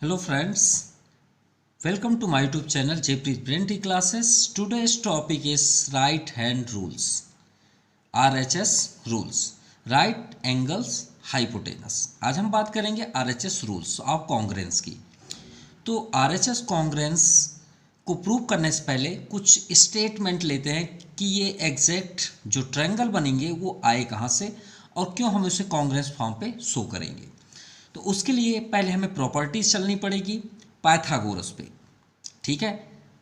Hello friends, welcome to my YouTube channel Jaypreet Brain Classes. Today's topic is right hand rules, RHS rules, right angles hypotenuse. आज हम बात करेंगे RHS rules of congruence की। तो RHS congruence को prove करने से पहले कुछ स्टेटमेंट लेते हैं कि ये एग्जैक्ट जो ट्रायंगल बनेंगे वो आए कहाँ से और क्यों हम उसे कॉन्ग्रेंस फॉर्म पे शो करेंगे। तो उसके लिए पहले हमें प्रॉपर्टीज चलनी पड़ेगी पाइथागोरस पे। ठीक है,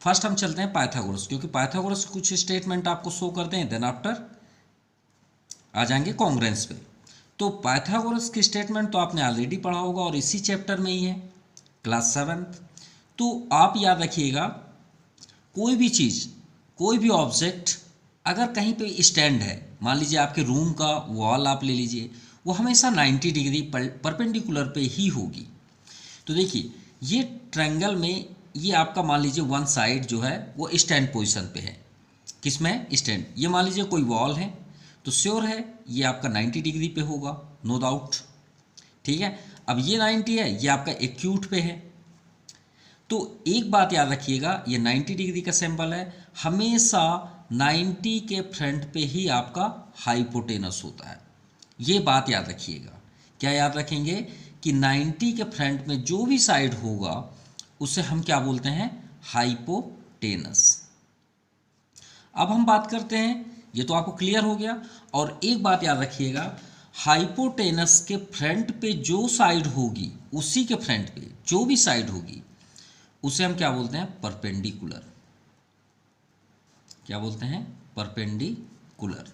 फर्स्ट हम चलते हैं पाइथागोरस, क्योंकि पाइथागोरस कुछ स्टेटमेंट आपको शो करते हैं, देन आफ्टर आ जाएंगे कॉन्ग्रेंस पे। तो पाइथागोरस की स्टेटमेंट तो आपने ऑलरेडी पढ़ा होगा और इसी चैप्टर में ही है, क्लास 7th। तो आप याद रखिएगा, कोई भी चीज़, कोई भी ऑब्जेक्ट अगर कहीं पे स्टैंड है, मान लीजिए आपके रूम का वॉल आप ले लीजिए, वो हमेशा 90 डिग्री परपेंडिकुलर पे ही होगी। तो देखिए ये ट्रायंगल में ये आपका मान लीजिए वन साइड जो है वो स्टैंड पोजीशन पे है। किसमें? स्टैंड। ये मान लीजिए कोई वॉल है तो श्योर है ये आपका 90 डिग्री पे होगा, नो डाउट। ठीक है, अब ये 90 है, ये आपका एक्यूट पे है। तो एक बात याद रखिएगा, ये 90 डिग्री का सिंबल है, हमेशा 90 के फ्रंट पे ही आपका हाइपोटेनस होता है। ये बात याद रखिएगा। क्या याद रखेंगे कि 90 के फ्रंट में जो भी साइड होगा उसे हम क्या बोलते हैं? हाइपोटेनस। अब हम बात करते हैं, ये तो आपको क्लियर हो गया। और एक बात याद रखिएगा, हाइपोटेनस के फ्रंट पे जो साइड होगी, उसी के फ्रंट पे जो भी साइड होगी उसे हम क्या बोलते हैं? परपेंडिकुलर। क्या बोलते हैं? परपेंडिकुलर।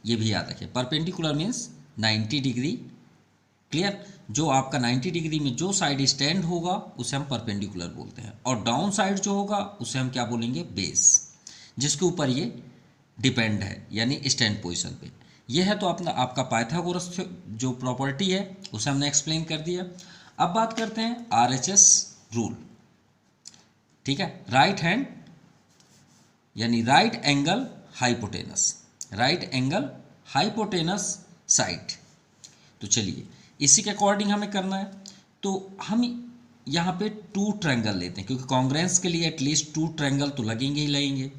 ये भी याद रखिए, परपेंडिकुलर मीन्स 90 डिग्री। क्लियर? जो आपका 90 डिग्री में जो साइड स्टैंड होगा उसे हम परपेंडिकुलर बोलते हैं, और डाउन साइड जो होगा उसे हम क्या बोलेंगे? बेस, जिसके ऊपर ये डिपेंड है, यानी स्टैंड पोजीशन पे। ये है तो अपना आपका पाइथागोरस जो प्रॉपर्टी है उसे हमने एक्सप्लेन कर दिया। अब बात करते हैं RHS रूल। ठीक है, राइट हैंड यानी right angle hypotenuse, right angle hypotenuse side. तो चलिए इसी के अकॉर्डिंग हमें करना है। तो हम यहाँ पे 2 ट्रायंगल लेते हैं, क्योंकि कॉन्ग्रेंस के लिए एटलीस्ट 2 ट्रायंगल तो लगेंगे ही लगेंगे।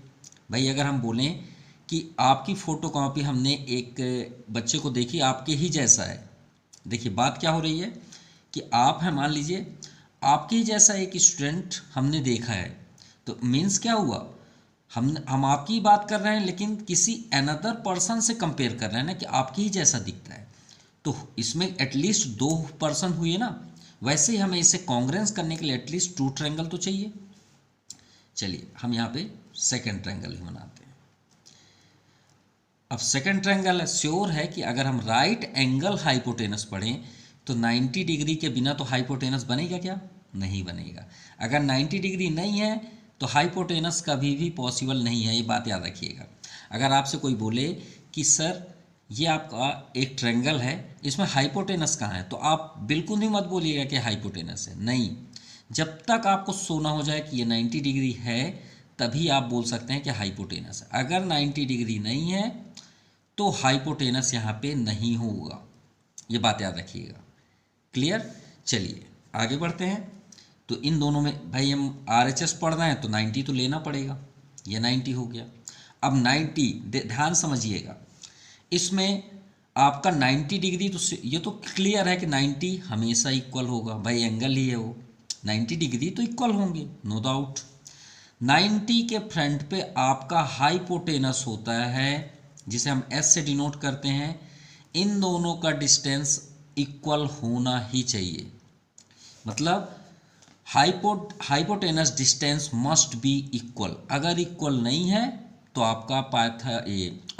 भाई अगर हम बोलें कि आपकी फ़ोटोकॉपी हमने एक बच्चे को देखी, आपके ही जैसा है। देखिए बात क्या हो रही है कि आप हैं, मान लीजिए आपके ही जैसा एक स्टूडेंट हमने देखा है, तो मीन्स क्या हुआ, हम आपकी बात कर रहे हैं लेकिन किसी अनदर पर्सन से कंपेयर कर रहे हैं ना, कि आपके ही जैसा दिखता है। तो इसमें एटलीस्ट 2 पर्सन हुए ना। वैसे ही हमें इसे कॉन्ग्रेंस करने के लिए एटलीस्ट 2 ट्रायंगल तो चाहिए। चलिए हम यहाँ पे सेकंड ट्रायंगल ही बनाते हैं। अब सेकंड ट्रायंगल है, श्योर है कि अगर हम राइट एंगल हाइपोटेनस पढ़ें तो 90 डिग्री के बिना तो हाइपोटेनस बनेगा क्या? नहीं बनेगा। अगर 90 डिग्री नहीं है तो हाइपोटेनस कभी भी पॉसिबल नहीं है, ये बात याद रखिएगा। अगर आपसे कोई बोले कि सर ये आपका एक ट्रायंगल है, इसमें हाइपोटेनस कहाँ है, तो आप बिल्कुल भी मत बोलिएगा कि हाइपोटेनस है। नहीं, जब तक आपको शो ना हो जाए कि ये 90 डिग्री है तभी आप बोल सकते हैं कि हाइपोटेनस है। अगर 90 डिग्री नहीं है तो हाइपोटेनस यहाँ पे नहीं होगा, ये बात याद रखिएगा। क्लियर? चलिए आगे बढ़ते हैं। तो इन दोनों में भाई हम RHS पढ़ना है तो 90 तो लेना पड़ेगा, ये 90 हो गया। अब 90 ध्यान समझिएगा, इसमें आपका 90 डिग्री तो ये तो क्लियर है कि 90 हमेशा इक्वल होगा, भाई एंगल ही है वो, 90 डिग्री तो इक्वल होंगे, नो डाउट। 90 के फ्रंट पे आपका हाइपोटेनस होता है, जिसे हम S से डिनोट करते हैं। इन दोनों का डिस्टेंस इक्वल होना ही चाहिए, मतलब hypotenuse distance must be equal. अगर इक्वल नहीं है तो आपका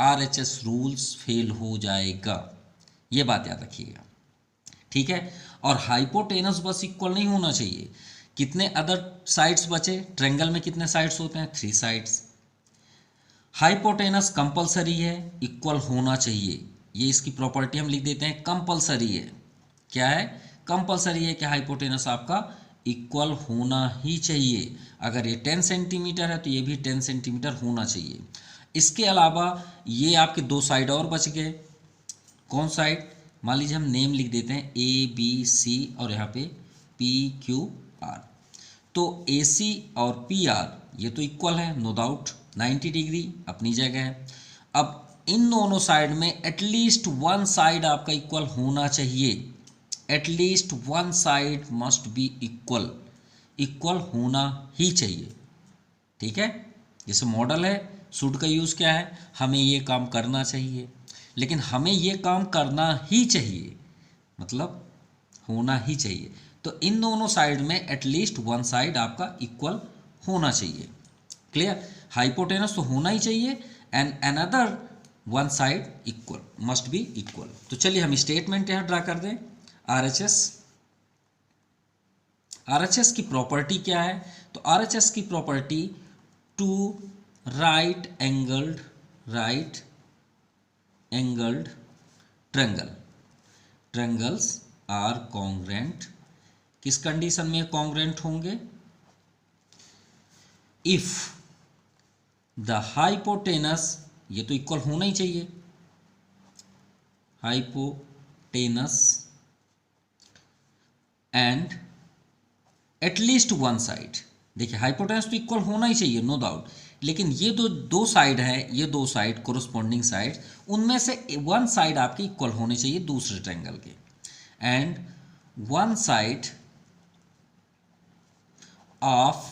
RHS रूल्स फेल हो जाएगा, ये बात याद रखिएगा। ठीक है, और हाइपोटेनस बस इक्वल नहीं होना चाहिए। कितने अदर साइड्स बचे? ट्रायंगल में कितने साइड्स होते हैं? 3 साइड्स। हाइपोटेनस कंपलसरी है, इक्वल होना चाहिए, ये इसकी प्रॉपर्टी हम लिख देते हैं, कंपलसरी है। क्या है? कंपलसरी है कि हाइपोटेनस आपका इक्वल होना ही चाहिए। अगर ये 10 सेंटीमीटर है तो ये भी 10 सेंटीमीटर होना चाहिए। इसके अलावा ये आपके 2 साइड और बच गए। कौन साइड? मान लीजिए हम नेम लिख देते हैं A B C और यहाँ पे P Q आर। तो ए सी और पी आर ये तो इक्वल है, नो डाउट, 90 डिग्री अपनी जगह है। अब इन दोनों साइड में एटलीस्ट वन साइड आपका इक्वल होना चाहिए, at least one side must be equal, equal होना ही चाहिए। ठीक है, जैसे मॉडल है, शुड का यूज़ क्या है, हमें ये काम करना चाहिए, लेकिन हमें ये काम करना ही चाहिए मतलब होना ही चाहिए। तो इन दोनों साइड में एटलीस्ट वन साइड आपका इक्वल होना चाहिए। क्लियर, हाइपोटेनस तो होना ही चाहिए and another one side equal, must be equal. तो चलिए हम स्टेटमेंट यहाँ ड्रा कर दें। आरएचएस, आरएचएस की प्रॉपर्टी क्या है, तो आरएचएस की property two right angled triangle, triangles are congruent, किस कंडीशन में कॉन्ग्रेंट होंगे, इफ द हाइपोटेनस, ये तो इक्वल होना ही चाहिए, hypotenuse and at least one side. देखिए हाइपोटेनस तो इक्वल होना ही चाहिए, नो डाउट, लेकिन ये दो साइड है, ये दो साइड कोरोस्पोंडिंग साइड, उनमें से वन साइड आपके इक्वल होने चाहिए दूसरे ट्रायंगल के, and one side of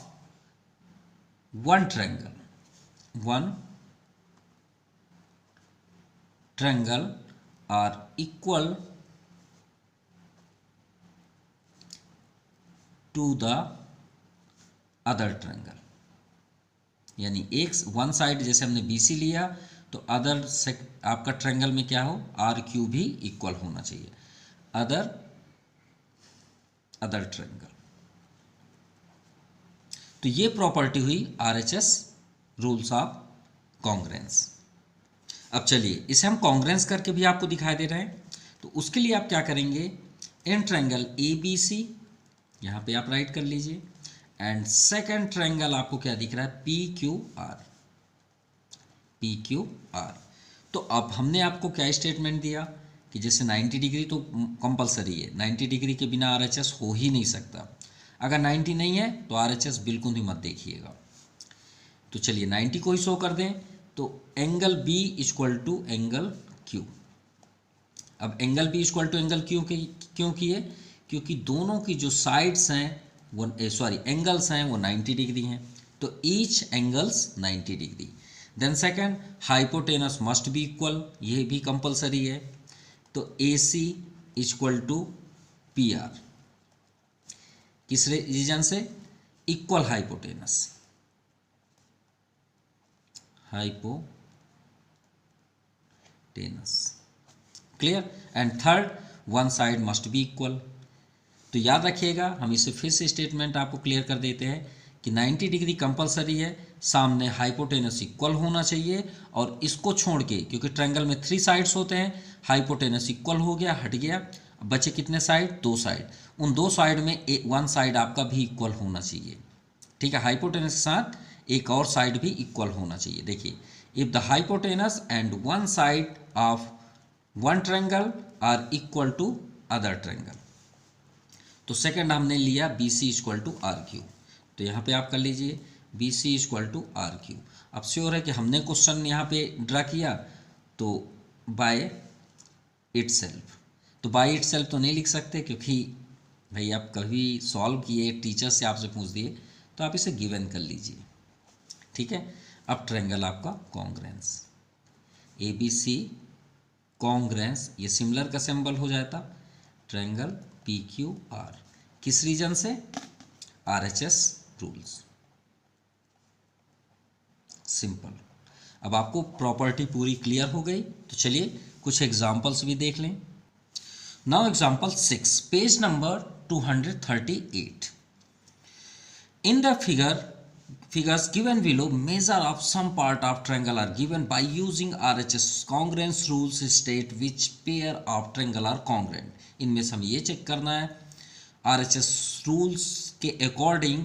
one triangle are equal to the other triangle. यानी एक वन साइड जैसे हमने BC लिया तो अदर आपका ट्रायंगल में क्या हो, RQ भी इक्वल होना चाहिए, अदर ट्रायंगल। तो ये प्रॉपर्टी हुई RHS, रूल्स ऑफ कॉन्ग्रेंस। अब चलिए इसे हम कॉन्ग्रेंस करके भी आपको दिखाई दे रहे हैं। तो उसके लिए आप क्या करेंगे, इन ट्रायंगल ABC यहाँ पे आप राइट कर लीजिए, एंड सेकेंड ट्रायंगल आपको क्या दिख रहा है, PQR। तो अब हमने आपको क्या स्टेटमेंट दिया कि जैसे 90 डिग्री तो कंपलसरी है, 90 डिग्री के बिना RHS हो ही नहीं सकता, अगर 90 नहीं है तो RHS बिल्कुल भी मत देखिएगा। तो चलिए 90 को ही शो कर दें, तो angle B equal to angle Q। अब angle B equal to angle Q क्यों किए, क्योंकि दोनों की जो साइड्स हैं वो एंगल्स हैं वो 90 डिग्री हैं, तो each angles 90 degree. Then second, hypotenuse must be equal, ये भी कंपलसरी है, तो AC इक्वल टू PR, किस रीजन से, equal hypotenuse, clear, and third, one side must be equal. तो याद रखिएगा, हम इसे फिर से स्टेटमेंट आपको क्लियर कर देते हैं कि 90 डिग्री कंपलसरी है, सामने हाइपोटेनस इक्वल होना चाहिए, और इसको छोड़ के, क्योंकि ट्रायंगल में 3 साइड्स होते हैं, हाइपोटेनस इक्वल हो गया, हट गया, बचे कितने साइड, 2 साइड, उन 2 साइड में वन साइड आपका भी इक्वल होना चाहिए। ठीक है, हाइपोटेनस के साथ एक और साइड भी इक्वल होना चाहिए। देखिए, if the hypotenuse and one side of one triangle are equal to other triangle, तो सेकंड हमने लिया BC इक्वल टू RQ। तो यहाँ पे आप कर लीजिए BC इक्वल टू RQ। अब श्योर है कि हमने क्वेश्चन यहाँ पे ड्रा किया तो बाय इटसेल्फ, तो बाय इटसेल्फ तो नहीं लिख सकते, क्योंकि भाई आप कभी सॉल्व किए, टीचर से आपसे पूछ दिए, तो आप इसे गिवन कर लीजिए। ठीक है, अब ट्रायंगल आपका कॉन्ग्रेंस, ABC कॉन्ग्रेंस, ये सिमिलर का सिंबल हो जाता, ट्रायंगल PQR, किस रीजन से, RHS रूल्स, सिंपल। अब आपको प्रॉपर्टी पूरी क्लियर हो गई, तो चलिए कुछ एग्जांपल्स भी देख लें। Now example 6, page number 238। In the figures given below, measure of some part of triangle are given by using RHS congruence rules state which pair of triangle are congruent। इनमें से हमें ये चेक करना है RHS rules के according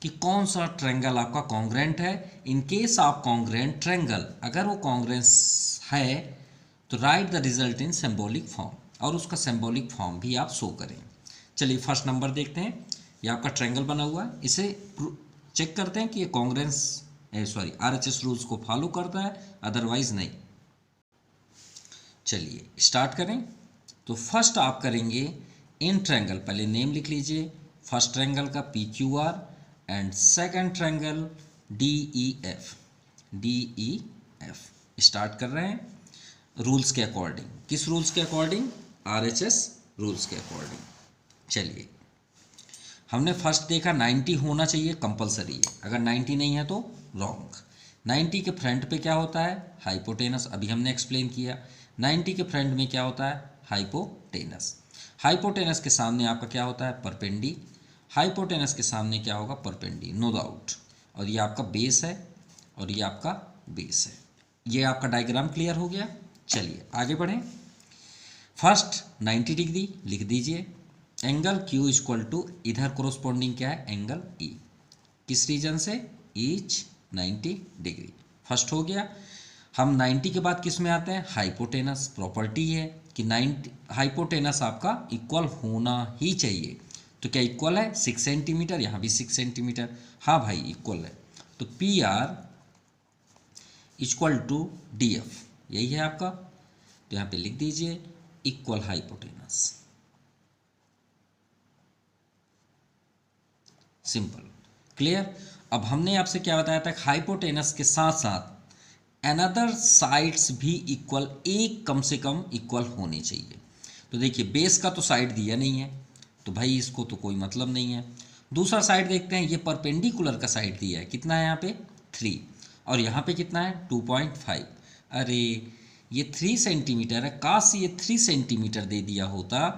कि कौन सा ट्रायंगल आपका कॉन्ग्रेंट है। In case of congruent triangle, अगर वो कॉन्ग्रेंस है तो right the result in symbolic form, और उसका सिंबॉलिक फॉर्म भी आप शो करें। चलिए फर्स्ट नंबर देखते हैं, ये आपका ट्रायंगल बना हुआ है, इसे चेक करते हैं कि ये कांग्रेंस RHS रूल्स को फॉलो करता है, अदरवाइज नहीं। चलिए स्टार्ट करें। तो फर्स्ट आप करेंगे इन ट्रायंगल, पहले नेम लिख लीजिए, फर्स्ट ट्रायंगल का PQR and second triangle DEF। Start कर रहे हैं रूल्स के अकॉर्डिंग। किस रूल्स के अकॉर्डिंग? RHS रूल्स के अकॉर्डिंग। चलिए, हमने फर्स्ट देखा 90 होना चाहिए, कंपलसरी है, अगर 90 नहीं है तो रॉन्ग। 90 के फ्रंट पे क्या होता है? हाइपोटेनस, अभी हमने एक्सप्लेन किया। 90 के फ्रंट में क्या होता है? हाइपोटेनस। हाइपोटेनस के सामने आपका क्या होता है? परपेंडी। हाइपोटेनस के सामने क्या होगा? परपेंडी, नो डाउट। और ये आपका बेस है और ये आपका बेस है। ये आपका डायग्राम क्लियर हो गया। चलिए आगे बढ़ें। फर्स्ट 90 डिग्री लिख दीजिए, एंगल Q इक्वल टू, इधर कोरोस्पोंडिंग क्या है? Angle E। किस रीजन से? Each 90 degree. फर्स्ट हो गया। हम 90 के बाद किस में आते हैं? हाइपोटेनस। प्रॉपर्टी है कि 90 हाइपोटेनस आपका इक्वल होना ही चाहिए। तो क्या इक्वल है? 6 सेंटीमीटर, यहाँ भी 6 सेंटीमीटर। हाँ भाई इक्वल है। तो PR इक्वल टू DF, यही है आपका। तो यहाँ पे लिख दीजिए इक्वल हाइपोटेनस। Simple, clear. अब हमने आपसे क्या बताया था? हाइपोटेनस के साथ साथ अनदर साइड्स भी इक्वल, एक कम से कम इक्वल होनी चाहिए। तो देखिए बेस का तो साइड दिया नहीं है, तो भाई इसको तो कोई मतलब नहीं है। दूसरा साइड देखते हैं, ये परपेंडिकुलर का साइड दिया है, कितना है यहाँ पे? 3, और यहाँ पे कितना है? 2.5। अरे ये 3 सेंटीमीटर है, काश ये 3 सेंटीमीटर दे दिया होता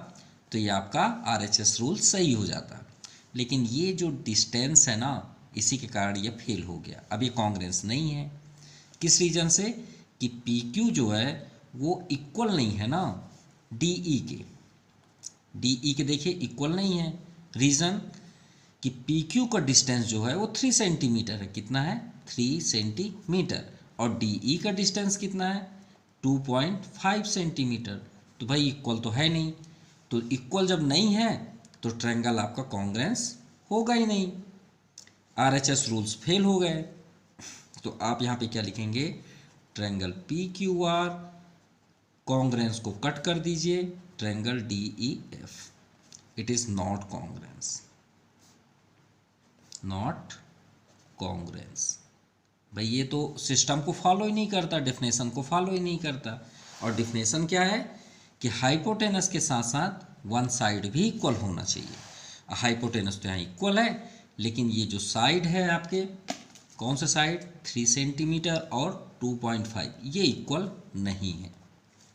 तो ये आपका RHS रूल सही हो जाता। लेकिन ये जो डिस्टेंस है ना, इसी के कारण ये फेल हो गया। अब ये कांग्रेंस नहीं है। किस रीजन से? कि PQ जो है वो इक्वल नहीं है ना DE के देखिए इक्वल नहीं है। रीज़न कि PQ का डिस्टेंस जो है वो 3 सेंटीमीटर है। कितना है? 3 सेंटीमीटर। और DE का डिस्टेंस कितना है? 2.5 सेंटीमीटर। तो भाई इक्वल तो है नहीं। तो इक्वल जब नहीं है तो ट्रायंगल आपका कांग्रेंस होगा ही नहीं, RHS रूल्स फेल हो गए। तो आप यहाँ पे क्या लिखेंगे? ट्रायंगल PQR, कांग्रेंस को कट कर दीजिए, triangle DEF, it is not congruence, not congruence. भाई ये तो सिस्टम को फॉलो ही नहीं करता, डेफिनेशन को फॉलो ही नहीं करता। और डेफिनेशन क्या है? कि हाइपोटेनस के साथ साथ वन साइड भी इक्वल होना चाहिए। हाइपोटेनस तो यहाँ इक्वल है, लेकिन ये जो साइड है आपके, कौन सा साइड? 3 सेंटीमीटर और 2.5, ये इक्वल नहीं है।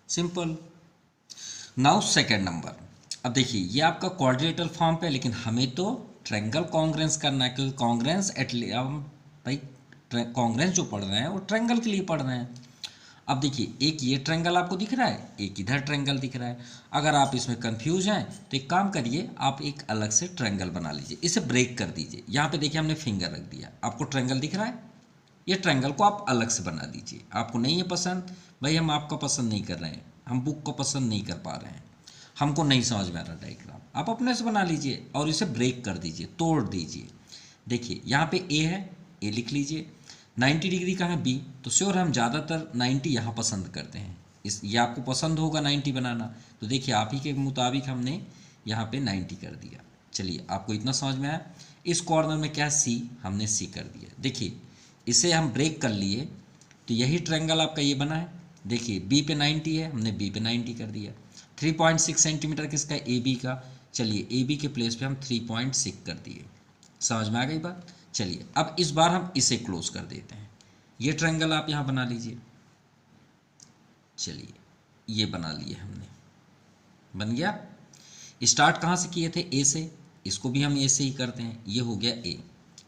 सिंपल। Now second number. अब देखिए ये आपका क्वाड्रिलेटरल फॉर्म पे, लेकिन हमें तो ट्रायंगल कांग्रेंस करना है, क्योंकि कांग्रेंस भाई कांग्रेंस जो पढ़ रहे हैं वो ट्रायंगल के लिए पढ़ रहे हैं। अब देखिए एक ये ट्रायंगल आपको दिख रहा है, एक इधर ट्रायंगल दिख रहा है। अगर आप इसमें कंफ्यूज हैं तो एक काम करिए, आप एक अलग से ट्रायंगल बना लीजिए, इसे ब्रेक कर दीजिए। यहाँ पे देखिए हमने फिंगर रख दिया, आपको ट्रायंगल दिख रहा है, ये ट्रायंगल को आप अलग से बना दीजिए। आपको नहीं है पसंद, भाई हम आपका पसंद नहीं कर रहे हैं, हम बुक को पसंद नहीं कर पा रहे हैं, हमको नहीं समझ में आ रहा डायग्राम, आप अपने से बना लीजिए और इसे ब्रेक कर दीजिए, तोड़ दीजिए। देखिए यहाँ पे ए है, ए लिख लीजिए। 90 डिग्री का है B, तो श्योर हम ज़्यादातर 90 यहाँ पसंद करते हैं। ये आपको पसंद होगा 90 बनाना, तो देखिए आप ही के मुताबिक हमने यहाँ पे 90 कर दिया। चलिए आपको इतना समझ में आया। इस कॉर्नर में क्या C, हमने C कर दिया। देखिए इसे हम ब्रेक कर लिए तो यही ट्रायंगल आपका ये बना है। देखिए B पे 90 है, हमने B पे 90 कर दिया। 3.6 सेंटीमीटर किसका? AB का। चलिए AB के प्लेस पे हम 3.6 कर दिए। समझ में आ गई बात? चलिए अब इस बार हम इसे क्लोज कर देते हैं। ये ट्रायंगल आप यहाँ बना लीजिए। चलिए ये बना लिए हमने, बन गया। स्टार्ट कहाँ से किए थे? ए से, इसको भी हम ए से ही करते हैं। ये हो गया ए,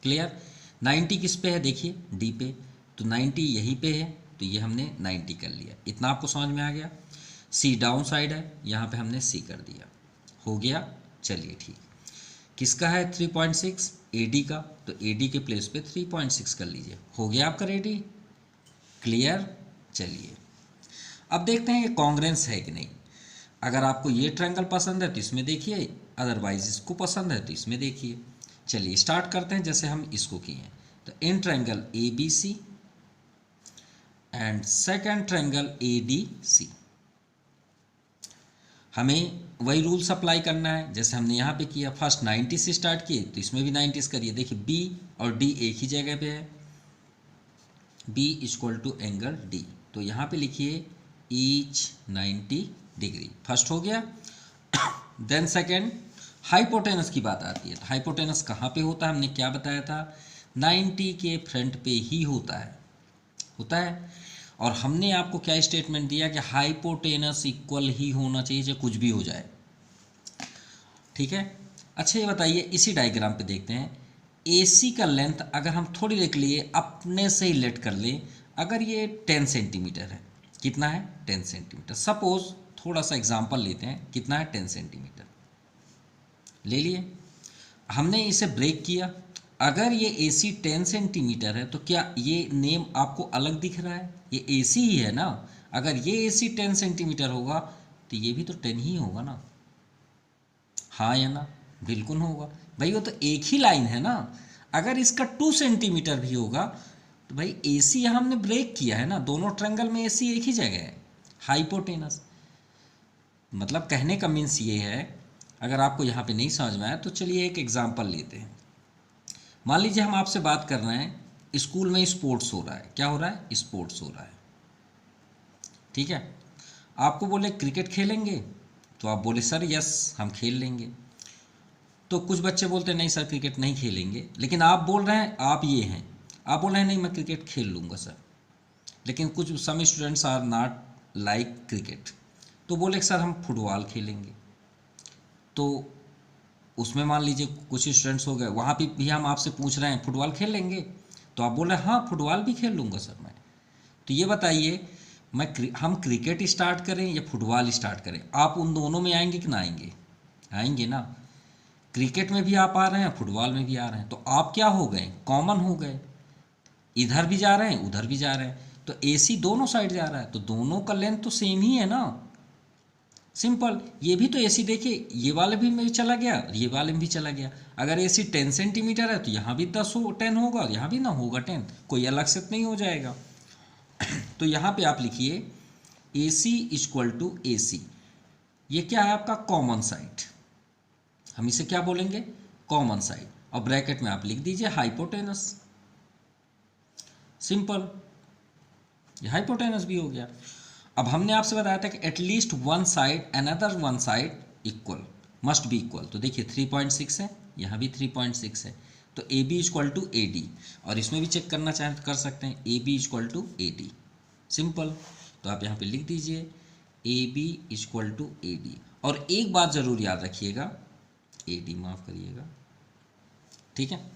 क्लियर। 90 किस पे है? देखिए डी पे, तो 90 यहीं पे है, तो ये हमने 90 कर लिया। इतना आपको समझ में आ गया। सी डाउन साइड है, यहाँ पे हमने सी कर दिया, हो गया। चलिए ठीक, किसका है? 3.6 AD का, तो AD के प्लेस पे 3.6 कर लीजिए, हो गया आपका रेडी, क्लियर। चलिए अब देखते हैं ये कांग्रेंस है कि नहीं। अगर आपको ये ट्रायंगल पसंद है तो इसमें देखिए, अदरवाइज इसको पसंद है तो इसमें देखिए। चलिए स्टार्ट करते हैं जैसे हम इसको किए हैं। तो in triangle A B C and second triangle A D C, हमें वही रूल्स अप्लाई करना है जैसे हमने यहाँ पे किया। फर्स्ट 90 से स्टार्ट किए तो इसमें भी 90 करिए। देखिए बी और डी एक ही जगह पे है, B equal to angle D, तो यहाँ पे लिखिए ईच 90 डिग्री। फर्स्ट हो गया। देन सेकेंड हाइपोटेनस की बात आती है। तो हाइपोटेनस कहाँ पे होता है, हमने क्या बताया था, 90 के फ्रंट पे ही होता है। और हमने आपको क्या स्टेटमेंट दिया कि हाइपोटेनस इक्वल ही होना चाहिए चाहे कुछ भी हो जाए, ठीक है। अच्छा ये बताइए, इसी डायग्राम पे देखते हैं, AC का लेंथ अगर हम थोड़ी देख लिए अपने से ही लेट कर लें, अगर ये 10 सेंटीमीटर है, कितना है 10 सेंटीमीटर, सपोज थोड़ा सा एग्जांपल लेते हैं, कितना है 10 सेंटीमीटर ले लिए, हमने इसे ब्रेक किया। अगर ये AC 10 सेंटीमीटर है तो क्या ये नेम आपको अलग दिख रहा है, ये AC ही है ना। अगर ये AC 10 सेंटीमीटर होगा तो ये भी तो 10 ही होगा ना, हाँ या ना, बिल्कुल होगा भाई, वो तो एक ही लाइन है ना। अगर इसका 2 सेंटीमीटर भी होगा तो भाई AC यहाँ हमने ब्रेक किया है ना, दोनों ट्रायंगल में AC एक ही जगह है। हाइपोटेनस मतलब कहने का मीन्स ये है, अगर आपको यहाँ पे नहीं समझ में आया तो चलिए एक एग्जांपल लेते हैं। मान लीजिए हम आपसे बात कर रहे हैं, स्कूल में स्पोर्ट्स हो रहा है, क्या हो रहा है, स्पोर्ट्स हो रहा है, ठीक है। आपको बोले क्रिकेट खेलेंगे, तो आप बोले सर यस हम खेल लेंगे। तो कुछ बच्चे बोलते हैं नहीं सर क्रिकेट नहीं खेलेंगे, लेकिन आप बोल रहे हैं, आप ये हैं, आप बोल रहे हैं नहीं मैं क्रिकेट खेल लूँगा सर, लेकिन कुछ some students are not like cricket, तो बोले सर हम फुटबॉल खेलेंगे। तो उसमें मान लीजिए कुछ स्टूडेंट्स हो गए, वहाँ पे भी हम आपसे पूछ रहे हैं फुटबॉल खेल लेंगे, तो आप बोल रहे हैं हाँ फुटबॉल भी खेल लूँगा सर मैं। तो ये बताइए हम क्रिकेट स्टार्ट करें या फुटबॉल स्टार्ट करें, आप उन दोनों में आएंगे कि ना आएंगे, आएंगे ना। क्रिकेट में भी आप आ रहे हैं, फुटबॉल में भी आ रहे हैं, तो आप क्या हो गए, कॉमन हो गए, इधर भी जा रहे हैं उधर भी जा रहे हैं, तो AC दोनों साइड जा रहा है, तो दोनों का लेंथ तो सेम ही है ना, सिंपल। ये भी तो AC देखिए, ये वाले भी में चला गया, ये वाले में भी चला गया। अगर AC 10 सेंटीमीटर है तो यहाँ भी 10 होगा, यहाँ भी ना होगा 10, कोई अलग से नहीं हो जाएगा। तो यहाँ पे आप लिखिए AC इक्वल टू AC, ये क्या है आपका कॉमन साइड, हम इसे क्या बोलेंगे कॉमन साइड, और ब्रैकेट में आप लिख दीजिए हाइपोटेनस, सिंपल, ये हाइपोटेनस भी हो गया। अब हमने आपसे बताया था कि at least one side another one side equal must be equal, तो देखिए 3.6 है, यहाँ भी 3.6 है, तो AB इक्वल टू AD, और इसमें भी चेक करना चाहें तो कर सकते हैं, AB equal to AD, simple. तो आप यहाँ पे लिख दीजिए AB इक्वल टू AD, और एक बात ज़रूर याद रखिएगा, AD माफ़ करिएगा, ठीक है,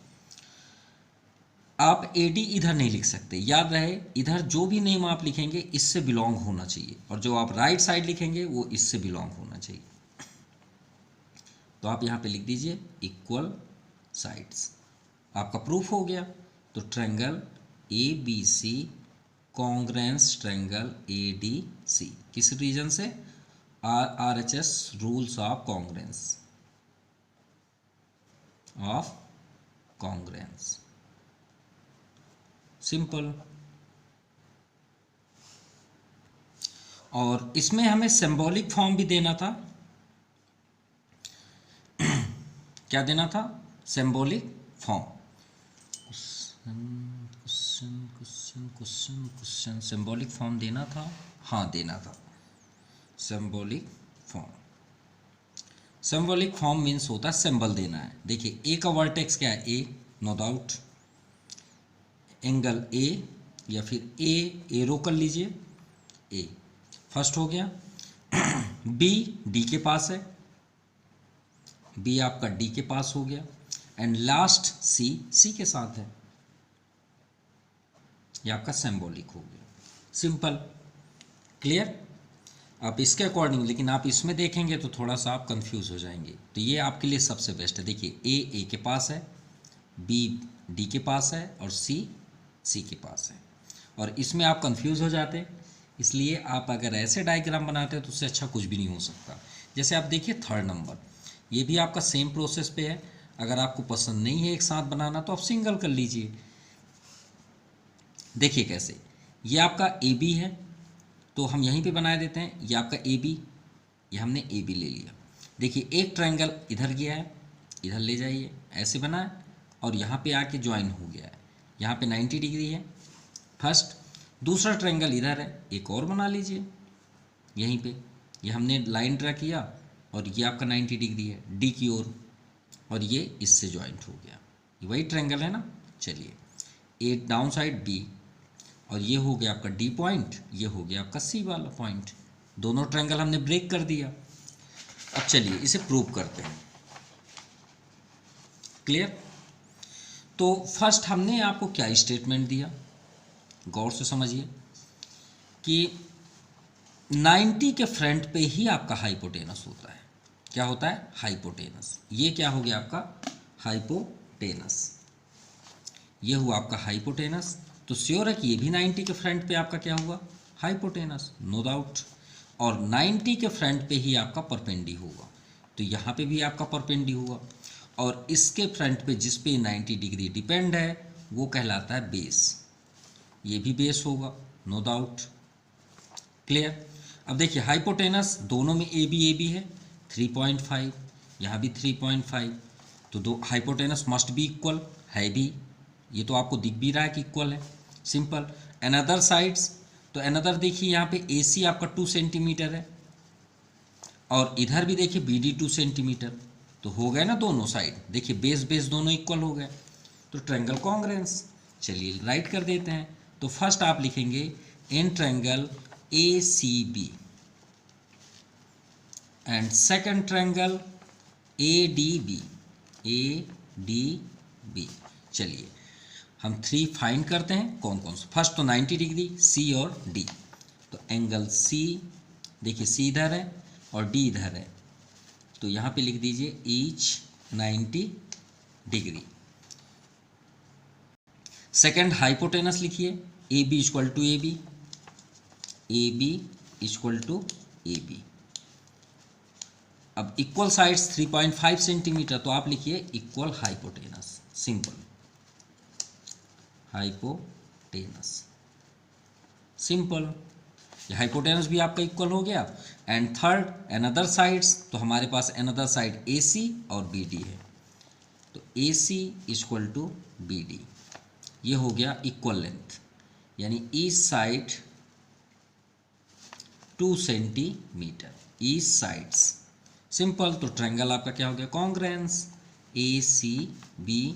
आप AD इधर नहीं लिख सकते, याद रहे इधर जो भी नेम आप लिखेंगे इससे बिलोंग होना चाहिए, और जो आप राइट साइड लिखेंगे वो इससे बिलोंग होना चाहिए। तो आप यहाँ पे लिख दीजिए इक्वल साइड्स, आपका प्रूफ हो गया। तो triangle ABC congruence triangle ADC, किस रीजन से, RHS rules of congruence, simple. और इसमें हमें सिंबॉलिक फॉर्म भी देना था, क्या देना था, symbolic form, question symbolic form देना था, हाँ देना था, symbolic form. Symbolic form means होता है सिंबल देना है। देखिए A का वर्टेक्स क्या है, A, no doubt, angle A, या फिर एरो कर लीजिए, A फर्स्ट हो गया। B D के पास है, B आपका D के पास हो गया, एंड लास्ट C के साथ है, ये आपका सिंबॉलिक हो गया, सिंपल, क्लियर। आप इसके अकॉर्डिंग, लेकिन आप इसमें देखेंगे तो थोड़ा सा आप कंफ्यूज हो जाएंगे, तो ये आपके लिए सबसे बेस्ट है। देखिए A के पास है, B D के पास है, और C के पास है, और इसमें आप कंफ्यूज हो जाते हैं, इसलिए आप अगर ऐसे डायग्राम बनाते हैं तो उससे अच्छा कुछ भी नहीं हो सकता। जैसे आप देखिए थर्ड नंबर, ये भी आपका सेम प्रोसेस पे है, अगर आपको पसंद नहीं है एक साथ बनाना तो आप सिंगल कर लीजिए। देखिए कैसे, ये आपका ए बी है तो हम यहीं पे बना देते हैं, ये आपका ए बी, ये हमने ए बी ले लिया। देखिए एक ट्रायंगल इधर गया है, इधर ले जाइए, ऐसे बना है और यहाँ पे आके ज्वाइन हो गया है, यहाँ पे 90 डिग्री है फर्स्ट। दूसरा ट्रायंगल इधर है, एक और बना लीजिए यहीं पे, ये हमने लाइन ड्रा किया और ये आपका 90 डिग्री है डी की ओर, और ये इससे ज्वाइंट हो गया, ये वही ट्रायंगल है ना। चलिए ए डाउन साइड बी, और ये हो गया आपका डी पॉइंट, ये हो गया आपका सी वाला पॉइंट, दोनों ट्रायंगल हमने ब्रेक कर दिया। अब चलिए इसे प्रूव करते हैं। क्लियर? तो फर्स्ट हमने आपको क्या स्टेटमेंट दिया, गौर से समझिए कि 90 के फ्रंट पे ही आपका हाइपोटेनस होता है। क्या होता है? हाइपोटेनस। ये क्या हो गया आपका? हाइपोटेनस। ये हुआ आपका हाइपोटेनस, तो श्योर है कि ये भी 90 के फ्रंट पे आपका क्या हुआ? Hypotenuse, no doubt. और 90 के फ्रंट पे ही आपका परपेंडी होगा, तो यहाँ पे भी आपका परपेंडी हुआ, और इसके फ्रंट पे जिस पे 90 डिग्री डिपेंड है वो कहलाता है बेस, ये भी बेस होगा, नो डाउट। क्लियर? अब देखिए हाइपोटेनस दोनों में ए बी है 3.5, यहाँ भी 3.5, तो दो हाइपोटेनस मस्ट बी इक्वल, है भी, ये तो आपको दिख भी रहा है कि इक्वल है, सिंपल। अनदर साइड्स, तो अनदर देखिए यहाँ पे ए सी आपका 2 सेंटीमीटर है और इधर भी देखिए बी डी 2 सेंटीमीटर, तो हो गए ना दोनों साइड, देखिए बेस बेस दोनों इक्वल हो गए, तो ट्रायंगल कॉन्ग्रुएंस। चलिए राइट कर देते हैं, तो फर्स्ट आप लिखेंगे in triangle A C B and second triangle A D B, A D B. चलिए हम 3 फाइंड करते हैं कौन कौन सा। फर्स्ट तो 90 डिग्री सी और डी, तो एंगल सी, देखिए सी इधर है और डी इधर है, तो यहाँ पे लिख दीजिए ईच 90 डिग्री। सेकंड हाइपोटेनस लिखिए A B equal to A B, A B equal to A B. अब इक्वल साइड्स 3.5 सेंटीमीटर, तो आप लिखिए equal hypotenuse, simple hypotenuse, simple. ये हाइपोटेनस भी आपका इक्वल हो गया। एंड थर्ड अनदर साइड्स, तो हमारे पास अनदर साइड ए सी और बी डी है, तो A C equal to B D, ये हो गया इक्वल लेंथ, यानी each side 2 centimetre, each sides, simple. तो ट्रायंगल आपका क्या हो गया? Congruence, A C B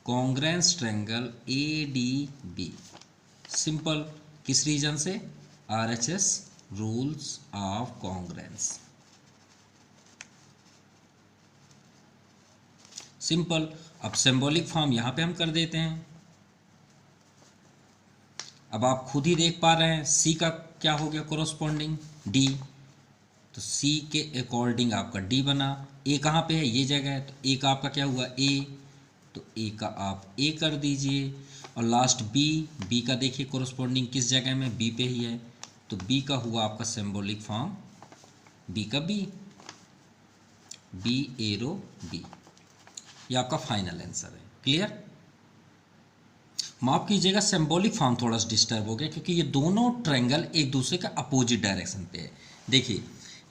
congruence triangle A D B, simple. किस रीजन से? RHS rules of congruence, simple. अब सिंबॉलिक फॉर्म यहाँ पे हम कर देते हैं। अब आप खुद ही देख पा रहे हैं सी का क्या हो गया कोरोस्पोंडिंग डी, तो सी के अकॉर्डिंग आपका डी बना। ए कहाँ पे है? ये जगह है, तो ए का आपका क्या हुआ? ए, तो ए का आप ए कर दीजिए। और लास्ट बी, बी का देखिए कोरोस्पोंडिंग किस जगह में? बी पे ही है, तो बी का हुआ आपका सिंबॉलिक फॉर्म बी का बी, बी एरो बी, ये आपका फाइनल आंसर है। क्लियर? माफ कीजिएगा सिंबॉलिक फॉर्म थोड़ा सा डिस्टर्ब हो गया क्योंकि ये दोनों ट्रायंगल एक दूसरे के अपोजिट डायरेक्शन पे है। देखिए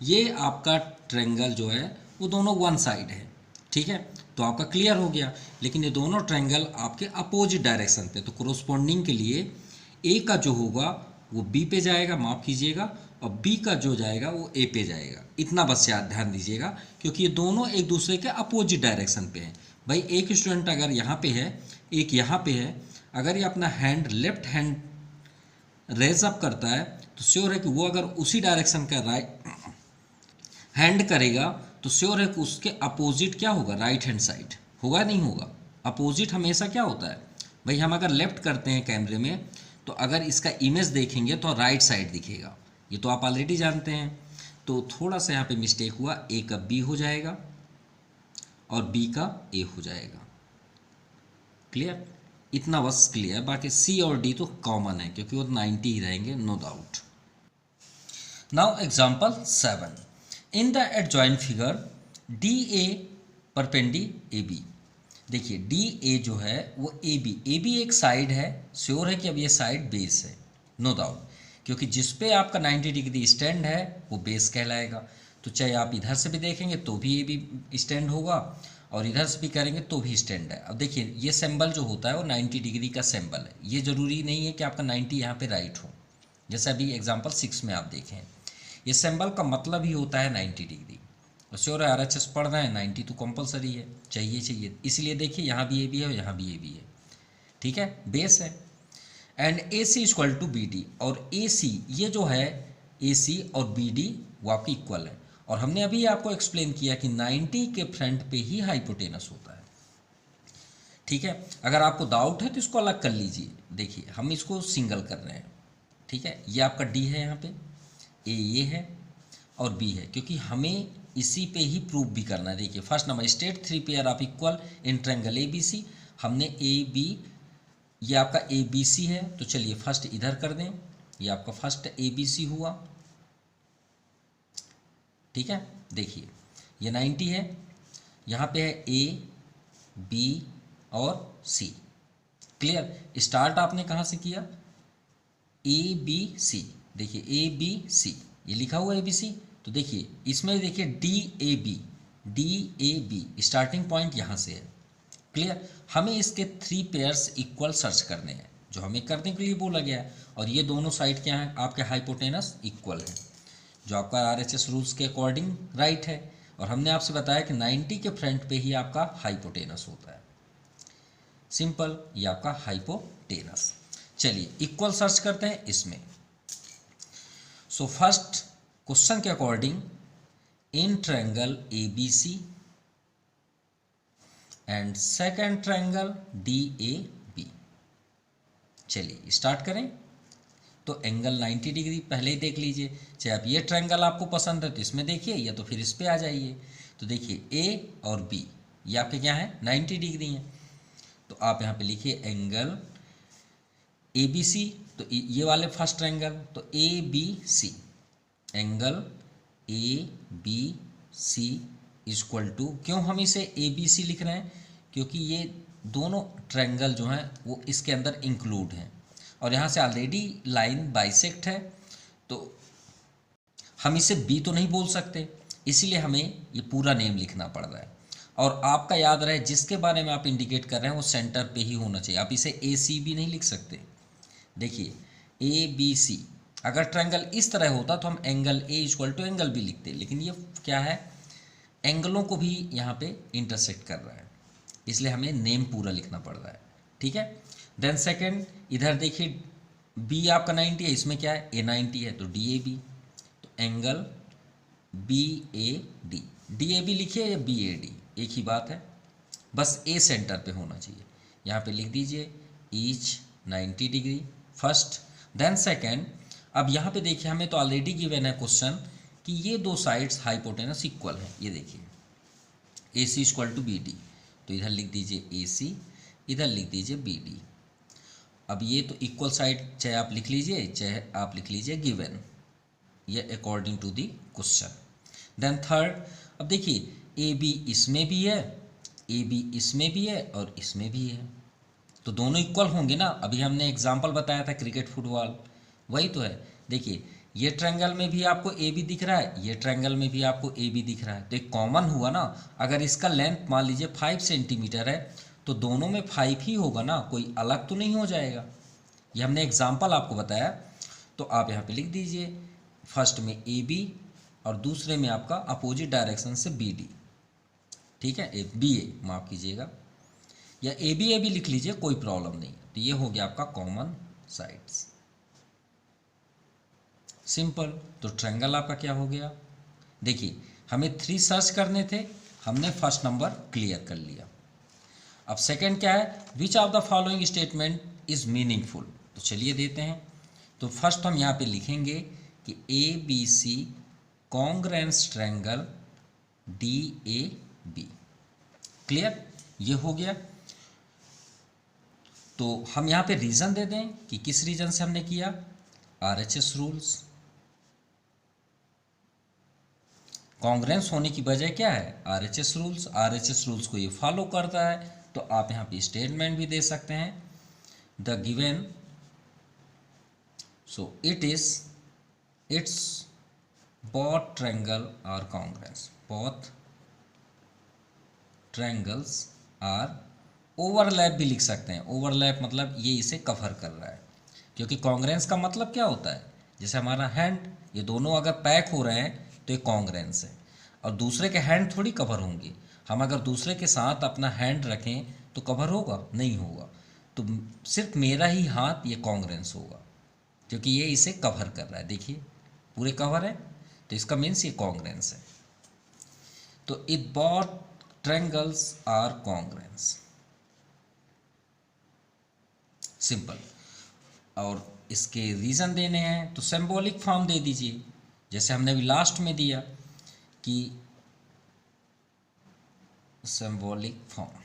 ये आपका ट्रायंगल जो है वो दोनों वन साइड है, ठीक है, तो आपका क्लियर हो गया। लेकिन ये दोनों ट्रायंगल आपके अपोजिट डायरेक्शन पे, तो कोरोस्पोंडिंग के लिए ए का जो होगा वो बी पे जाएगा, माफ़ कीजिएगा, और बी का जो जाएगा वो ए पे जाएगा। इतना बस याद ध्यान दीजिएगा क्योंकि ये दोनों एक दूसरे के अपोजिट डायरेक्शन पे हैं। भाई एक स्टूडेंट अगर यहाँ पे है, एक यहाँ पे है, अगर ये अपना hand left hand raise up करता है तो श्योर है कि वो अगर उसी डायरेक्शन का राइट हैंड करेगा तो श्योर है कि उसके अपोजिट क्या होगा? राइट हैंड साइड होगा, नहीं होगा? अपोजिट हमेशा क्या होता है भाई? हम अगर लेफ्ट करते हैं कैमरे में तो अगर इसका इमेज देखेंगे तो राइट साइड दिखेगा, ये तो आप ऑलरेडी जानते हैं। तो थोड़ा सा यहाँ पे मिस्टेक हुआ, ए का बी हो जाएगा और बी का ए हो जाएगा। क्लियर? इतना बस क्लियर, बाकी सी और डी तो कॉमन है क्योंकि वो 90 ही रहेंगे, no doubt. Now example 7, in the adjoint figure D A perpendicular A B, देखिए डी ए जो है वो ए बी एक साइड है, श्योर है कि अब ये साइड बेस है, नो डाउट, क्योंकि जिस पे आपका 90 डिग्री स्टैंड है वो बेस कहलाएगा। तो चाहे आप इधर से भी देखेंगे तो भी ए बी स्टैंड होगा और इधर से भी करेंगे तो भी स्टैंड है। अब देखिए ये सिंबल जो होता है वो 90 डिग्री का सिंबल है, ये ज़रूरी नहीं है कि आपका 90 यहाँ पे राइट हो, जैसे अभी एग्जांपल 6 में आप देखें, ये सिंबल का मतलब ही होता है 90 डिग्री। और श्योर है RHS पढ़ रहे हैं, 90 तो कंपलसरी है, चाहिए, इसलिए देखिए यहाँ भी ए बी है और यहाँ भी ए बी है, ठीक है, बेस है। And A C equal to B D, और ए सी ये जो है ए सी और बी डी वो आपकी इक्वल है। और हमने अभी आपको एक्सप्लेन किया कि 90 के फ्रंट पे ही हाइपोटेनस होता है, ठीक है। अगर आपको डाउट है तो इसको अलग कर लीजिए, देखिए हम इसको सिंगल कर रहे हैं, ठीक है। ये आपका डी है, यहाँ पे ए ये है और बी है, क्योंकि हमें इसी पे ही प्रूव भी करना है। देखिए first number state 3 pair of equal in triangle A B C, हमने ए बी, ये आपका ए बी सी है, तो चलिए फर्स्ट इधर कर दें, ये आपका फर्स्ट ए बी सी हुआ, ठीक है। देखिए ये 90 है, यहाँ पे है ए बी और सी, क्लियर। स्टार्ट आपने कहाँ से किया, ए बी सी, देखिए ए बी सी ये लिखा हुआ ए बी सी, तो देखिए इसमें देखिए D A be starting point यहाँ से है, क्लियर। हमें इसके 3 पेयर्स इक्वल सर्च करने हैं, जो हमें करने के लिए बोला गया है। और ये दोनों साइड क्या हैं, आपके हाइपोटेनस इक्वल है, जो आपका RHS रूल्स के अकॉर्डिंग राइट है। और हमने आपसे बताया कि 90 के फ्रंट पे ही आपका हाइपोटेनस होता है, सिंपल, ये आपका हाइपोटेनस। चलिए इक्वल सर्च करते हैं इसमें। सो फर्स्ट क्वेश्चन के according in triangle A B C and second triangle D A B, चलिए स्टार्ट करें। तो एंगल 90 डिग्री पहले ही देख लीजिए, चाहे आप ये ट्रायंगल आपको पसंद है तो इसमें देखिए, या तो फिर इस पे आ जाइए। तो देखिए ए और बी ये आपके क्या है, 90 डिग्री हैं, तो आप यहाँ पे लिखिए एंगल ए बी सी, तो ये वाले फर्स्ट ट्रायंगल, तो A B C, angle A B C equal to, क्यों हम इसे ए बी सी लिख रहे हैं, क्योंकि ये दोनों ट्रायंगल जो हैं वो इसके अंदर इंक्लूड हैं, और यहाँ से ऑलरेडी लाइन बाइसेक्ट है, तो हम इसे बी तो नहीं बोल सकते, इसीलिए हमें ये पूरा नेम लिखना पड़ रहा है। और आपका याद रहे जिसके बारे में आप इंडिकेट कर रहे हैं वो सेंटर पे ही होना चाहिए, आप इसे ए सी भी नहीं लिख सकते। देखिए ए बी सी, अगर ट्रायंगल इस तरह होता तो हम angle A equal to angle B लिखते, लेकिन ये क्या है, एंगलों को भी यहाँ पे इंटरसेक्ट कर रहा है, इसलिए हमें नेम पूरा लिखना पड़ रहा है, ठीक है। देन सेकेंड इधर देखिए बी आपका 90 है, इसमें क्या है ए 90 है, तो डी ए बी, तो angle B A D, D A B लिखिए या बी ए डी एक ही बात है, बस ए सेंटर पे होना चाहिए। यहाँ पे लिख दीजिए each 90 degree first, then second. अब यहाँ पे देखिए हमें तो ऑलरेडी गिवन है क्वेश्चन कि ये दो साइड्स हाइपोटेनस इक्वल है, ये देखिए ए C equal to B D, तो इधर लिख दीजिए ए सी, इधर लिख दीजिए बी डी। अब ये तो इक्वल साइड चाहे आप लिख लीजिए चाहे आप लिख लीजिए गिवन, ये according to the question. Then third, अब देखिए ए बी इसमें भी है, ए बी इसमें भी है और इसमें भी है, तो दोनों इक्वल होंगे ना। अभी हमने एग्जांपल बताया था क्रिकेट फुटबॉल, वही तो है। देखिए ये ट्रायंगल में भी आपको ए बी दिख रहा है, ये ट्रायंगल में भी आपको ए बी दिख रहा है, तो एक कॉमन हुआ ना। अगर इसका लेंथ मान लीजिए 5 सेंटीमीटर है तो दोनों में 5 ही होगा ना, कोई अलग तो नहीं हो जाएगा। ये हमने एग्जाम्पल आपको बताया, तो आप यहाँ पे लिख दीजिए फर्स्ट में ए बी और दूसरे में आपका अपोजिट डायरेक्शन से बी डी, ठीक है, ए बी ए माफ़ कीजिएगा, या ए बी लिख लीजिए, कोई प्रॉब्लम नहीं। तो ये हो गया आपका कॉमन साइड्स, सिंपल। तो ट्रायंगल आपका क्या हो गया, देखिए हमें 3 सर्च करने थे, हमने फर्स्ट नंबर क्लियर कर लिया। अब सेकंड क्या है, which of the following statement is meaningful, तो चलिए देते हैं। तो फर्स्ट हम यहाँ पे लिखेंगे कि A B C congruence triangle D A B, clear, ये हो गया। तो हम यहाँ पे रीज़न दे दें कि किस रीजन से हमने किया, RHS रूल्स। कॉन्ग्रुएंस होने की वजह क्या है, RHS रूल्स, RHS रूल्स को ये फॉलो करता है, तो आप यहाँ पे स्टेटमेंट भी दे सकते हैं, the given, so it's both triangle are congruous, both triangles are overlap भी लिख सकते हैं। ओवरलैप मतलब ये इसे कवर कर रहा है, क्योंकि कॉन्ग्रेंस का मतलब क्या होता है, जैसे हमारा हैंड, ये दोनों अगर पैक हो रहे हैं तो ये कॉन्ग्रेंस है, और दूसरे के हैंड थोड़ी कवर होंगे। हम अगर दूसरे के साथ अपना हैंड रखें तो कवर होगा, नहीं होगा। तो सिर्फ मेरा ही हाथ ये कॉन्ग्रेंस होगा, क्योंकि ये इसे कवर कर रहा है। देखिए पूरे कवर है, तो इसका मीन्स ये कॉन्ग्रेंस है। तो it both triangles are congruence, simple. और इसके रीज़न देने हैं तो सिंबॉलिक फॉर्म दे दीजिए, जैसे हमने अभी लास्ट में दिया कि सिंबॉलिक फॉर्म।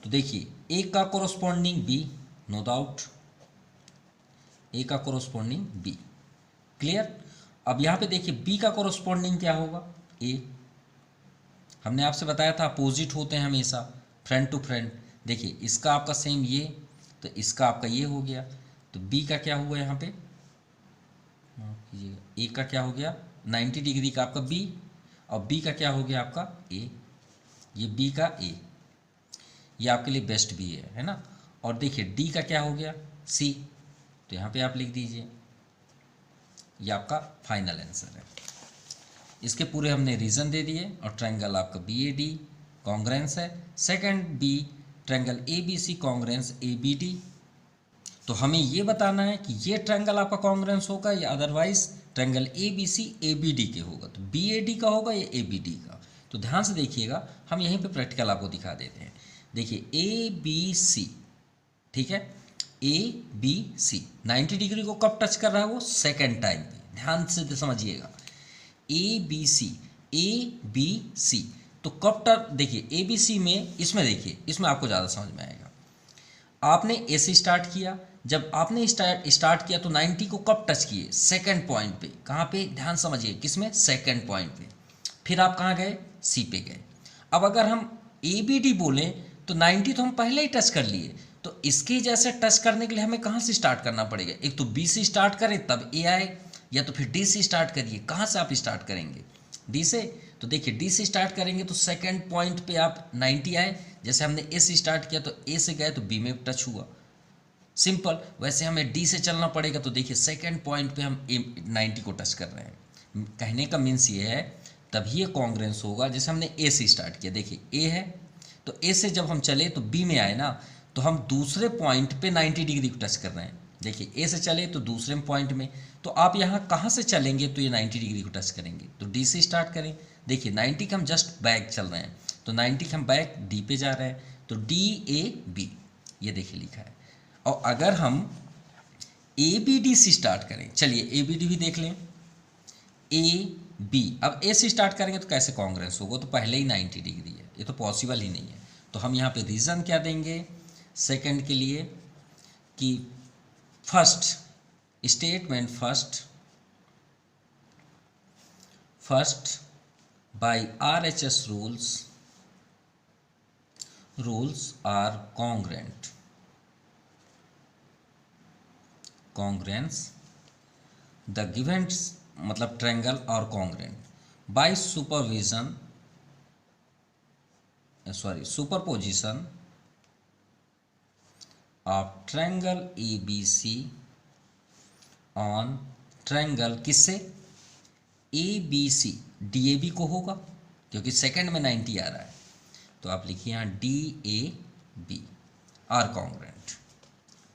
तो देखिए ए का कोरोस्पोंडिंग बी, नो डाउट, ए का कोरोस्पोंडिंग बी, क्लियर। अब यहाँ पे देखिए बी का कोरोस्पोंडिंग क्या होगा, ए। हमने आपसे बताया था अपोजिट होते हैं हमेशा, फ्रंट टू फ्रंट। देखिए इसका आपका सेम ये, तो इसका आपका ये हो गया, तो बी का क्या हुआ यहाँ पे, ए का क्या हो गया 90 डिग्री का आपका बी, और बी का क्या हो गया आपका ए, ये बी का ए, ये आपके लिए बेस्ट बी है ना। और देखिए डी का क्या हो गया सी, तो यहाँ पे आप लिख दीजिए, ये आपका फाइनल आंसर है। इसके पूरे हमने रीज़न दे दिए, और ट्रायंगल आपका बी ए डी कॉन्ग्रेंस है। Second B triangle A B C congruence A B D. तो हमें ये बताना है कि ये ट्रायंगल आपका कॉन्ग्रेंस होगा या otherwise triangle A B C A B D के होगा, तो बी ए डी का होगा या ए बी डी का। तो ध्यान से देखिएगा, हम यहीं पे प्रैक्टिकल आपको दिखा देते हैं। देखिए ए बी सी, ठीक है, ए बी सी 90 डिग्री को कब टच कर रहा है, वो सेकेंड टाइम पे, ध्यान से समझिएगा। ए बी सी, तो कब टच, देखिए ए बी सी में, इसमें देखिए, इसमें आपको ज़्यादा समझ में आएगा। आपने ए से स्टार्ट किया, जब आपने स्टार्ट किया तो 90 को कब टच किए, सेकंड पॉइंट पे। कहाँ पे, ध्यान समझिए, किसमें, सेकंड पॉइंट पे। फिर आप कहाँ गए, सी पे गए। अब अगर हम ए बी डी बोलें तो 90 तो हम पहले ही टच कर लिए, तो इसके जैसे टच करने के लिए हमें कहाँ से स्टार्ट करना पड़ेगा, एक तो बी से स्टार्ट करें तब ए आए, या तो फिर डी से स्टार्ट करिए। कहाँ से आप स्टार्ट करेंगे, डी से। तो देखिए डी से स्टार्ट करेंगे तो सेकंड पॉइंट पे आप 90 आए, जैसे हमने ए से स्टार्ट किया तो ए से गए तो बी में टच हुआ, सिंपल। वैसे हमें डी से चलना पड़ेगा, तो देखिए सेकंड पॉइंट पे हम 90 को टच कर रहे हैं। कहने का मीन्स ये है, तभी ये कॉन्ग्रेंस होगा। जैसे हमने ए से स्टार्ट किया, देखिए ए है, तो ए से जब हम चले तो बी में आए ना, तो हम दूसरे पॉइंट पे 90 डिग्री को टच कर रहे हैं। देखिए ए से चले तो दूसरे पॉइंट में, तो आप यहाँ कहाँ से चलेंगे तो ये 90 डिग्री को टच करेंगे, तो डी से स्टार्ट करें। देखिए 90 का हम जस्ट बैक चल रहे हैं, तो 90 का हम बैक डी पे जा रहे हैं, तो डी ए बी, ये देखिए लिखा है। और अगर हम ए बी डी से स्टार्ट करें, चलिए ए बी डी भी देख लें, ए बी, अब ए से स्टार्ट करेंगे तो कैसे कॉन्ग्रेंस होगा, तो पहले ही 90 डिग्री है, ये तो पॉसिबल ही नहीं है। तो हम यहाँ पे रीज़न क्या देंगे सेकंड के लिए, कि first statement, first by RHS rules are congruence the given, मतलब ट्रायंगल और congruent by superposition of triangle A B C on triangle, किससे, A B C, D A B को होगा, क्योंकि सेकंड में 90 आ रहा है, तो आप लिखिए यहाँ D A B are congruent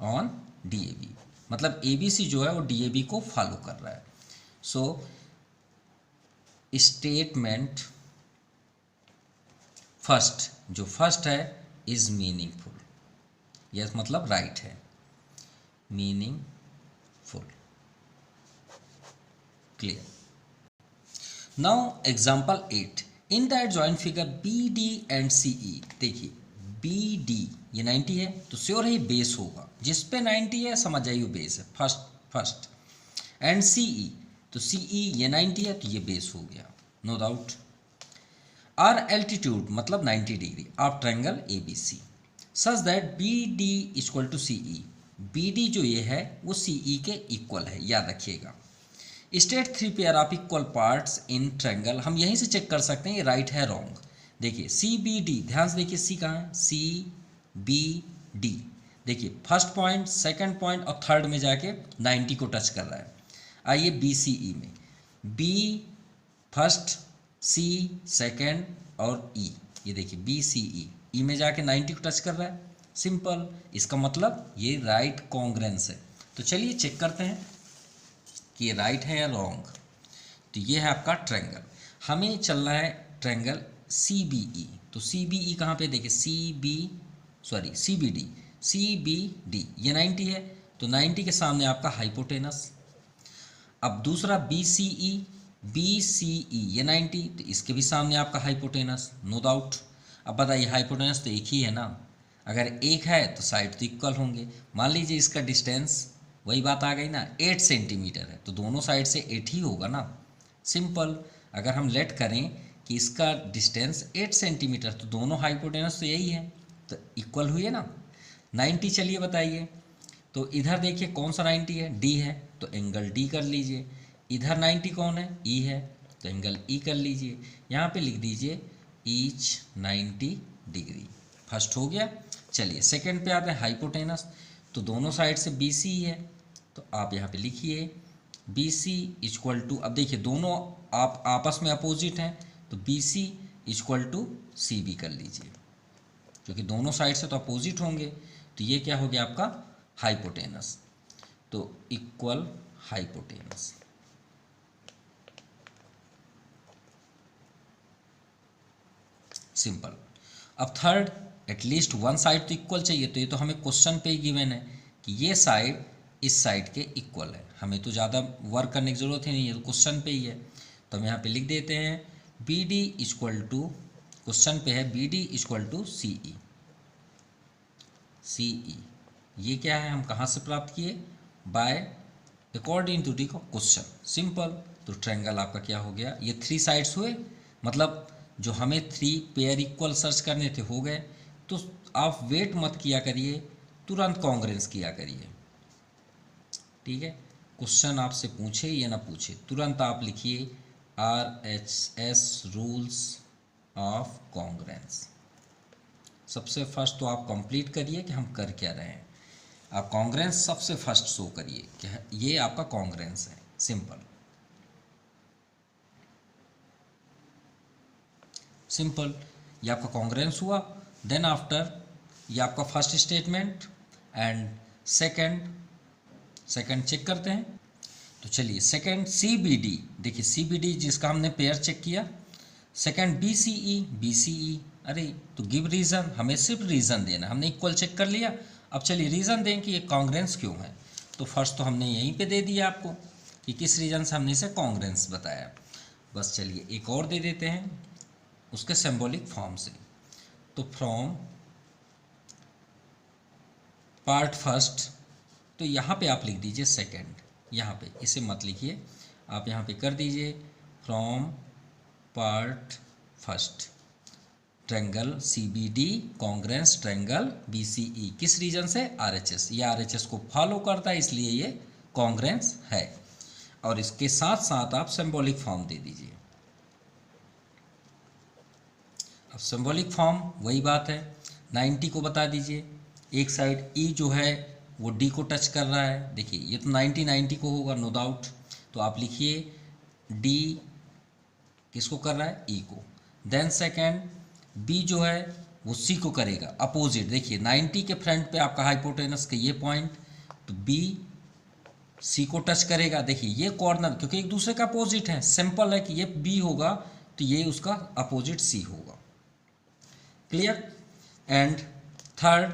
on D A B, मतलब ए बी सी जो है वो डी ए बी को फॉलो कर रहा है। सो स्टेटमेंट फर्स्ट, जो फर्स्ट है, इज मीनिंगफुल, यस मतलब राइट है, meaningful, clear. Now example 8, in the adjoint figure B D and C E. देखिए बी डी ये 90 है, तो श्योर है ये बेस होगा, जिस पे 90 है समझ जाइए बेस है, फर्स्ट। एंड सी ई, तो सी ई ये 90 है, तो ये बेस हो गया, नो डाउट। आर एल्टीट्यूड मतलब 90 degree of triangle A B C such that B D equal to C E. B D जो ये है वो सी ई के इक्वल है, याद रखिएगा। State 3 pair of equal parts in triangle, हम यहीं से चेक कर सकते हैं ये राइट है रॉन्ग। देखिए सी बी डी, ध्यान से देखिए सी कहाँ है, सी बी डी। देखिए फर्स्ट पॉइंट, सेकंड पॉइंट और थर्ड में जाके 90 को टच कर रहा है। आइए बी सी ई में, बी फर्स्ट, सी सेकंड और ई, ये देखिए बी सी ई में जाके 90 को टच कर रहा है। सिंपल, इसका मतलब ये राइट कॉन्ग्रेंस है। तो चलिए चेक करते हैं कि ये राइट है या रॉन्ग। तो ये है आपका ट्रायंगल, हमें चलना है ट्रायंगल सी बी ई। तो सी बी ई कहाँ पे, देखिए सी बी डी, ये 90 है तो 90 के सामने आपका हाइपोटेनस। अब दूसरा बी सी ई, ये 90, तो इसके भी सामने आपका हाइपोटेनस, नो डाउट। अब बताइए हाइपोटेनस तो एक ही है ना, अगर एक है तो साइड तो इक्वल होंगे। मान लीजिए इसका डिस्टेंस, वही बात आ गई ना, 8 सेंटीमीटर है तो दोनों साइड से 8 ही होगा ना। सिंपल, अगर हम लेट करें कि इसका डिस्टेंस 8 सेंटीमीटर तो दोनों हाइपोटेनस तो यही है, तो इक्वल हुई है ना। 90 चलिए बताइए, तो इधर देखिए कौन सा 90 है, डी है तो एंगल डी कर लीजिए। इधर 90 कौन है, ई है तो एंगल ई कर लीजिए। यहाँ पे लिख दीजिए ईच 90 डिग्री। फर्स्ट हो गया। चलिए सेकंड पे आते हैं, हाइपोटेनस। तो दोनों साइड से बी सी है तो आप यहाँ पे लिखिए बी सी इक्वल टू, अब देखिए दोनों आप आपस में अपोजिट हैं तो B C equal to C B कर लीजिए, क्योंकि दोनों साइड से तो अपोजिट होंगे। तो ये क्या हो गया आपका हाइपोटेनस, तो इक्वल हाइपोटेनस। सिंपल। अब थर्ड, एटलीस्ट वन साइड तो इक्वल चाहिए, तो ये तो हमें क्वेश्चन पे ही गिवन है कि ये साइड इस साइड के इक्वल है, हमें तो ज़्यादा वर्क करने की ज़रूरत ही नहीं है, तो क्वेश्चन पे ही है। तो हम यहाँ पे लिख देते हैं B D equal to, question पे है B D equal to C E. ये क्या है, हम कहाँ से प्राप्त किए, बाय अकॉर्डिंग टू दी का क्वेश्चन। सिंपल। तो ट्रायंगल आपका क्या हो गया, ये 3 साइड्स हुए, मतलब जो हमें 3 पेयर इक्वल सर्च करने थे हो गए। तो आप वेट मत किया करिए, तुरंत कॉन्ग्रेंस किया करिए, ठीक है। क्वेश्चन आपसे पूछे या ना पूछे, तुरंत आप लिखिए RHS रूल्स ऑफ कॉन्ग्रेंस। सबसे फर्स्ट तो आप कंप्लीट करिए कि हम कर क्या रहे हैं, आप कॉन्ग्रेंस सबसे फर्स्ट शो करिए कि ये आपका कॉन्ग्रेंस है। सिंपल सिंपल, ये आपका कॉन्ग्रेंस हुआ। देन आफ्टर ये आपका first statement and second check करते हैं। तो चलिए सेकंड सी बी डी, देखिए सी बी डी जिसका हमने पेयर चेक किया। सेकंड बी सी ई, अरे तो गिव रीज़न, हमें सिर्फ रीज़न देना, हमने इक्वल चेक कर लिया। अब चलिए रीज़न दें कि ये कॉन्ग्रेंस क्यों है। तो फर्स्ट तो हमने यहीं पे दे दिया आपको कि किस रीज़न से हमने इसे कॉन्ग्रेंस बताया। बस चलिए एक और दे देते हैं उसके सिंबॉलिक फॉर्म से। तो फ्रॉम पार्ट फर्स्ट, तो यहाँ पे आप लिख दीजिए सेकंड, यहाँ पे इसे मत लिखिए, आप यहाँ पे कर दीजिए from part first triangle C B D congruence triangle B C E, किस रीजन से, RHS। ये RHS को फॉलो करता है इसलिए ये कॉन्ग्रेंस है। और इसके साथ साथ आप सिंबॉलिक फॉर्म दे दीजिए। अब सिंबॉलिक फॉर्म वही बात है, 90 को बता दीजिए। एक साइड E जो है वो D को टच कर रहा है, देखिए ये तो 90 को होगा नो डाउट। तो आप लिखिए D किसको कर रहा है, E को। देन सेकेंड B जो है वो C को करेगा अपोजिट। देखिए 90 के फ्रंट पे आपका हाइपोटेनस का ये पॉइंट, तो B C को टच करेगा। देखिए ये कॉर्नर क्योंकि एक दूसरे का अपोजिट है, सिंपल है कि ये B होगा तो ये उसका अपोजिट C होगा। क्लियर। एंड थर्ड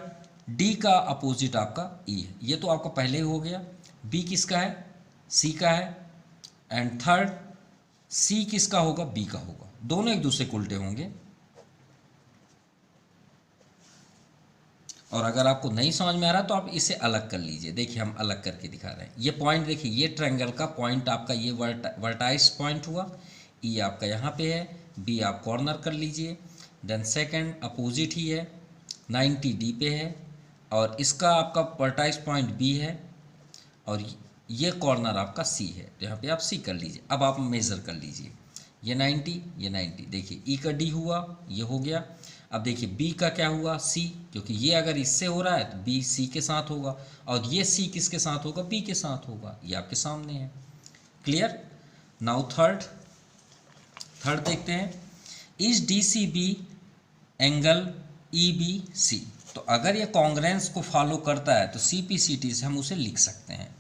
D का अपोजिट आपका E है, ये तो आपका पहले ही हो गया। B किसका है, C का है। एंड थर्ड C किसका होगा, B का होगा, दोनों एक दूसरे के उल्टे होंगे। और अगर आपको नहीं समझ में आ रहा तो आप इसे अलग कर लीजिए। देखिए हम अलग करके दिखा रहे हैं। ये पॉइंट देखिए, ये ट्रायंगल का पॉइंट आपका ये वर्टाइस पॉइंट हुआ, E आपका यहाँ पे है, बी आप कॉर्नर कर लीजिए। देन सेकंड अपोजिट ही है, 90 डी पे है और इसका आपका वर्टाइस पॉइंट बी है और ये कॉर्नर आपका सी है, तो यहाँ पे आप सी कर लीजिए। अब आप मेज़र कर लीजिए, ये 90 ये 90, देखिए ई का डी हुआ, ये हो गया। अब देखिए बी का क्या हुआ, सी, क्योंकि ये अगर इससे हो रहा है तो बी सी के साथ होगा और ये सी किसके साथ होगा, बी के साथ होगा। ये आपके सामने है, क्लियर। नाउ थर्ड देखते हैं, is D C B angle E B C. तो अगर ये कॉन्ग्रेंस को फॉलो करता है तो सी पी सी टी से हम उसे लिख सकते हैं,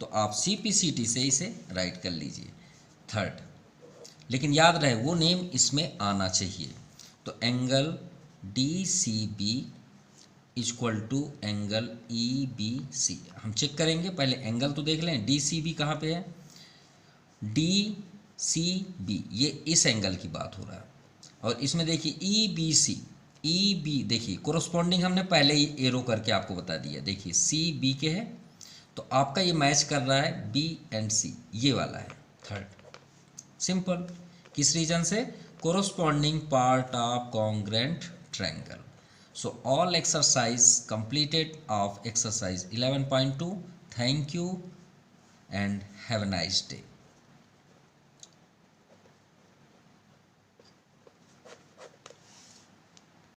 तो आप सी पी सी टी से इसे राइट कर लीजिए थर्ड। लेकिन याद रहे वो नेम इसमें आना चाहिए। तो angle D C B equal to angle E B C. हम चेक करेंगे, पहले एंगल तो देख लें, डी सी बी कहाँ पे है, डी सी बी, ये इस एंगल की बात हो रहा है। और इसमें देखिए E B C, E B देखिए कोरोस्पॉन्डिंग हमने पहले ही एरो करके आपको बता दिया, देखिए सी बी के है तो आपका ये मैच कर रहा है बी एंड सी, ये वाला है थर्ड। सिंपल, किस रीजन से, corresponding part of congruent triangle. So all exercise completed of exercise 11.2. Thank you and have a nice day.